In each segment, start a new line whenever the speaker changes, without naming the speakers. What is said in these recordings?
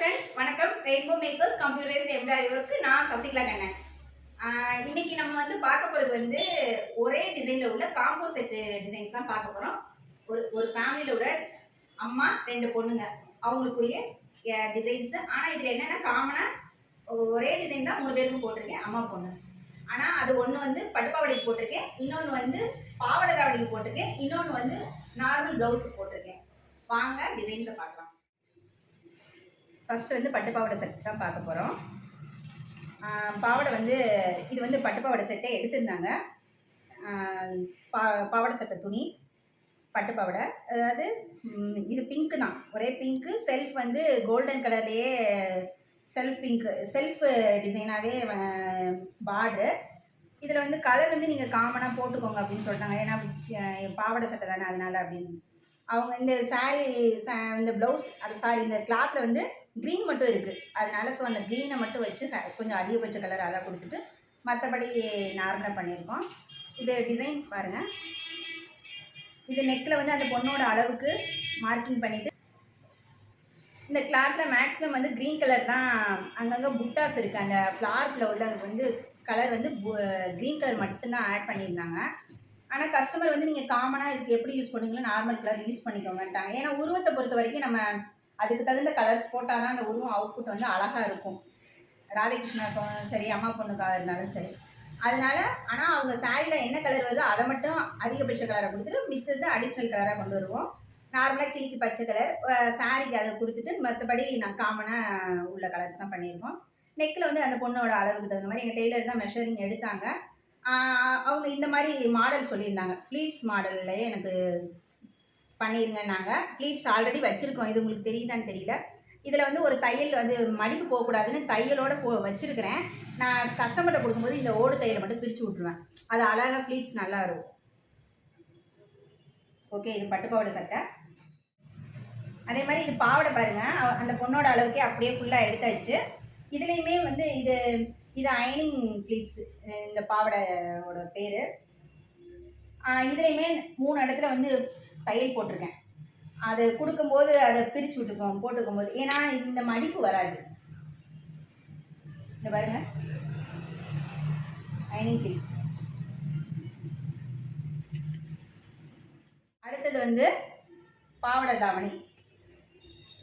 Friends, வணக்கம். Rainbow makers computerised embroidery work. நான் சசிகலா கண்ணன். இன்னைக்கு நம்ம பார்க்க போகிறது ஒரே டிசைனில் உள்ள காம்போ செட்டு டிசைன்ஸ் தான் பார்க்க போகிறோம். ஒரு ஃபேமிலியில் உள்ள அம்மா 2 பொண்ணுங்க, அவங்களுக்குரிய டிசைன்ஸு. ஆனால் இதில் என்னென்னா காமனாக ஒரே டிசைன் தான் 3 பேருக்கும் போட்டிருக்கேன், அம்மா பொண்ணு. ஆனால் அது ஒன்று பட்டுப்பாவடைக்கு போட்டிருக்கேன், இன்னொன்று பாவாடை தாவடிக்கு போட்டிருக்கேன், இன்னொன்று நார்மல் ப்ளவுஸுக்கு போட்டிருக்கேன். வாங்க டிசைன்ஸை பார்க்கலாம். ஃபஸ்ட்டு பட்டுப்பாவடை செட் தான் பார்க்க போகிறோம். பாவாடை இது பட்டுப்பாவடை செட்டே எடுத்திருந்தாங்க. பாவாடை சட்டை துணி பட்டுப்பாவடை, அதாவது இது பிங்க்கு தான், ஒரே பிங்க்கு. செல்ஃப் கோல்டன் கலர்லேயே செல்ஃப் டிசைனாகவே பார்ட்ரு. இதில் கலர் நீங்கள் காமனாக போட்டுக்கோங்க அப்படின்னு சொல்லிட்டாங்க. ஏன்னா பாவாடை சட்டை தானே, அதனால் அப்படின்னு. அவங்க இந்த சாரீ இந்த ப்ளவுஸ் இந்த கிளாத்தில் க்ரீன் மட்டும் இருக்குது, அதனால ஸோ அந்த க்ரீனை மட்டும் வச்சு கொஞ்சம் அதிகபட்ச கலர் அதாக கொடுத்துட்டு மற்றபடி நார்மலாக பண்ணியிருக்கோம். இது டிசைன் பாருங்கள். இது நெக்கில் அந்த பொண்ணோட அளவுக்கு மார்க்கிங் பண்ணிவிட்டு, இந்த கிளாத்தில் மேக்ஸிமம் க்ரீன் கலர் தான். அங்கங்கே புட்டாஸ் இருக்குது, அந்த ஃப்ளார்க்கில் உள்ள கலர் க்ரீன் கலர் மட்டும்தான் ஆட் பண்ணியிருந்தாங்க. ஆனால் கஸ்டமர் நீங்கள் காமனாக இதுக்கு எப்படி யூஸ் பண்ணுவீங்களோ நார்மல் கலர் யூஸ் பண்ணிக்கோங்கன்ட்டாங்க. ஏன்னா உருவத்தை பொறுத்த வரைக்கும் நம்ம அதுக்கு தகுந்த கலர்ஸ் போட்டால் தான் அந்த உருவம் அவுட்புட் அழகாக இருக்கும். ராதாகிருஷ்ணாக்கும் சரி, அம்மா பொண்ணுக்காக இருந்தாலும் சரி. அதனால ஆனால் அவங்க சாரியில் என்ன கலர் வருதோ அதை மட்டும் அதிகபட்ச கலரை கொடுத்துட்டு மித்தது அடிஷ்னல் கலராக கொண்டு வருவோம். நார்மலாக கிளிக்கு பச்சை கலர் சாரிக்கு அதை கொடுத்துட்டு மற்றபடி நான் காமனாக உள்ள கலர்ஸ் தான் பண்ணியிருக்கோம். நெக்கில் அந்த பொண்ணோட அளவுக்கு தகுந்த மாதிரி எங்கள் டெய்லர் தான் மெஷரிங் எடுத்தாங்க. அவங்க இந்த மாதிரி மாடல் சொல்லியிருந்தாங்க. ஃப்ளீட்ஸ் மாடல்லையே எனக்கு பண்ணிடுங்கன்னாங்க. ஃப்ளீட்ஸ் ஆல்ரெடி வச்சுருக்கோம், இது உங்களுக்கு தெரியுதான்னு தெரியல. இதில் ஒரு தையல் மடிப்பு போகக்கூடாதுன்னு தையலோடு வச்சுருக்கிறேன். நான் கஸ்டமர்கிட்ட கொடுக்கும்போது இந்த ஓடு தையலை மட்டும் பிரித்து விட்ருவேன், அது அழகாக ஃப்ளீட்ஸ் நல்லா இருக்கும். ஓகே, இது பட்டுப்பாவடை சட்டை. அதே மாதிரி இது பாவாடை பாருங்கள், அந்த பொண்ணோட அளவுக்கே அப்படியே ஃபுல்லாக எடுத்தாச்சு. இதுலேயுமே இது அயனிங் ஃப்ளீட்ஸு, இந்த பாவாடையோட பேர். இதுலேயுமே 3 இடத்துல தையல் போட்டிருக்கேன். அது கொடுக்கும்போது அதை பிரித்து போட்டுக்கும் போது, ஏன்னா இந்த மடிப்பு வராது. இந்த பாருங்க, அயனிங் ஃப்ளீட்ஸ். அடுத்தது பாவாடை தாவணி.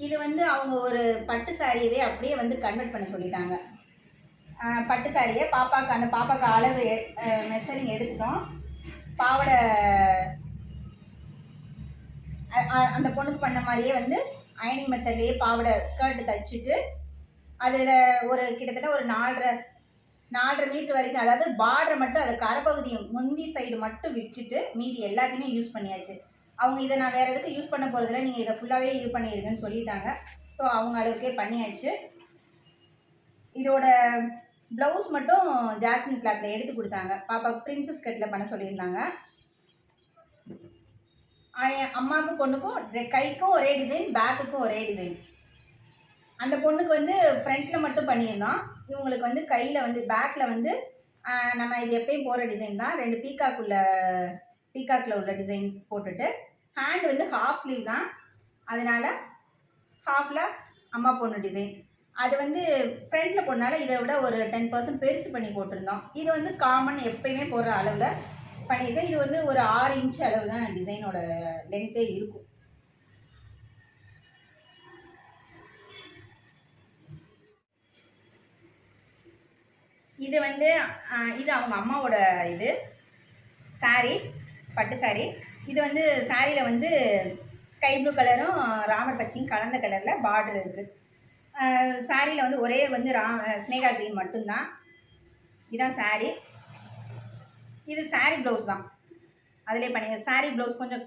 இது அவங்க ஒரு பட்டு சாரியவே அப்படியே கன்வெர்ட் பண்ண சொல்லிட்டாங்க. பட்டு சாரியை பாப்பாவுக்கு அளவு மெஷரிங் எடுத்துட்டோம். பாவாடை அந்த பொண்ணுக்கு பண்ண மாதிரியே அயனிங் மெத்தட்லேயே பாவாடை ஸ்கர்ட்டு தைச்சிட்டு அதில் கிட்டத்தட்ட ஒரு 4.5 மீட்டர் வரைக்கும், அதாவது பார்டரை மட்டும் அது கரைப்பகுதியை முந்தி சைடு மட்டும் விட்டுட்டு மீதி எல்லாத்தையுமே யூஸ் பண்ணியாச்சு. அவங்க இதை நான் வேறு எதுக்கு யூஸ் பண்ண போகிறதில்ல, நீங்கள் இதை ஃபுல்லாகவே இது பண்ணிடுங்கன்னு சொல்லிட்டாங்க. ஸோ அவங்க அளவுக்கே பண்ணியாச்சு. இதோட ப்ளவுஸ் மட்டும் ஜாஸ்மின் கிளாத்தில் எடுத்து கொடுத்தாங்க. பாப்பாவுக்கு பிரின்சஸ் கட்டில் பண்ண சொல்லியிருந்தாங்க. அம்மாவுக்கும் பொண்ணுக்கும் கைக்கும் ஒரே டிசைன், பேக்குக்கும் ஒரே டிசைன். அந்த பொண்ணுக்கு ஃப்ரண்ட்டில் மட்டும் பண்ணியிருந்தோம். இவங்களுக்கு கையில் பேக்கில் நம்ம இது எப்பயும் போகிற டிசைன் தான். 2 பீகாக்கில் உள்ள டிசைன் போட்டுட்டு, ஹேண்டு ஹாஃப் ஸ்லீவ் தான், அதனால் ஹாஃபில் அம்மா பொண்ணு டிசைன். அது ஃப்ரண்ட்டில் போனால இதை விட ஒரு 10% பெருசு பண்ணி போட்டிருந்தோம். இது காமன் எப்பயுமே போடுற அளவில் பண்ணியிருக்கேன். இது ஒரு 6 இன்ச் அளவு தான் டிசைனோட லென்த்தே இருக்கும். இது இது அவங்க அம்மாவோட இது சாரீ, பட்டு சாரீ. இது சாரியில் ஸ்கை ப்ளூ கலரும் ராமர் பச்சையும் கலந்த கலரில் பார்டர் இருக்குது. சாரியில் ஒரே ஸ்னேகா க்ரீன் மட்டும்தான். இதுதான் சாரீ. இது சாரீ ப்ளவுஸ் தான், அதிலே பண்ணி. சாரீ ப்ளவுஸ் கொஞ்சம்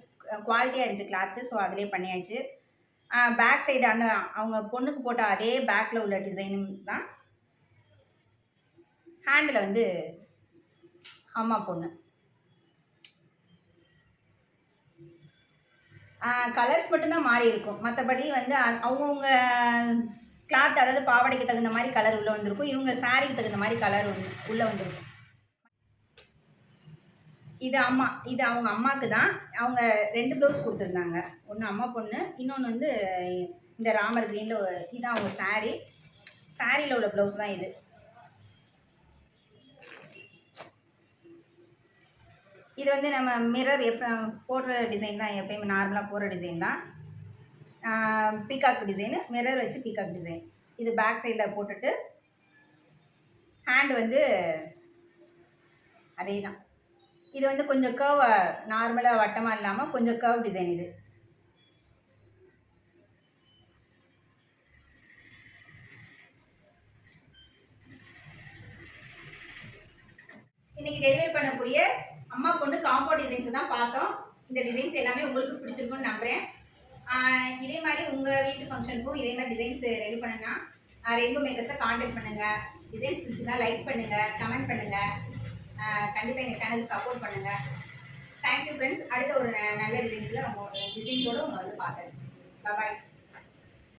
குவாலிட்டியாக இருந்துச்சு கிளாத்து, ஸோ அதிலே பண்ணியாச்சு. பேக் சைடு அவங்க பொண்ணுக்கு போட்ட அதே பேக்கில் உள்ள டிசைனும் தான். ஹேண்டில் அம்மா பொண்ணு. கலர்ஸ் மட்டும்தான் மாறி இருக்கும், மற்றபடி அவங்கவுங்க கிளாத், அதாவது பாவாடைக்கு தகுந்த மாதிரி கலர் உள்ளே வந்திருக்கும், இவங்க சாரிக்கு தகுந்த மாதிரி கலர் உள்ளே வந்திருக்கும். இது அவங்க அம்மாவுக்கு தான். அவங்க 2 ப்ளவுஸ் கொடுத்துருந்தாங்க, ஒன்று அம்மா பொண்ணு, இன்னொன்று இந்த ராமர் க்ரீனில் இதுதான் அவங்க சாரியில் உள்ள ப்ளவுஸ் தான் இது. இது வந்து நம்ம மிரர் போடுற டிசைன் தான், எப்பயுமே நார்மலாக போடுற டிசைன் தான். பீகாக் டிசைனு, மிரர் வச்சு பீகாக் டிசைன். இது பேக் சைடில் போட்டுட்டு ஹேண்ட் வந்து அதே தான். இது வந்து கொஞ்சம் கர்வ், நார்மலாக வட்டமாக இல்லாமல் கொஞ்சம் கர்வ் டிசைன் இது. இன்றைக்கி டெலிவரி பண்ணக்கூடிய அம்மா பொண்ணு காம்போ டிசைன்ஸ் தான் பார்த்தோம். இந்த டிசைன்ஸ் எல்லாமே உங்களுக்கு பிடிச்சிருக்குன்னு நம்புகிறேன். இதே மாதிரி உங்கள் வீட்டு ஃபங்க்ஷனுக்கும் இதே மாதிரி டிசைன்ஸ் ரெடி பண்ணுன்னா ரெயின்போ மேக்கர்ஸை காண்டாக்ட் பண்ணுங்கள். டிசைன்ஸ் பிடிச்சிருந்தா லைக் பண்ணுங்கள், கமெண்ட் பண்ணுங்கள். கண்டிப்பாக எங்கள் சேனலுக்கு சப்போர்ட் பண்ணுங்கள். Thank you friends. அடுத்த ஒரு நல்ல டிசைன்ஸோடு உங்களை வந்து பார்க்குறேன். பாய்.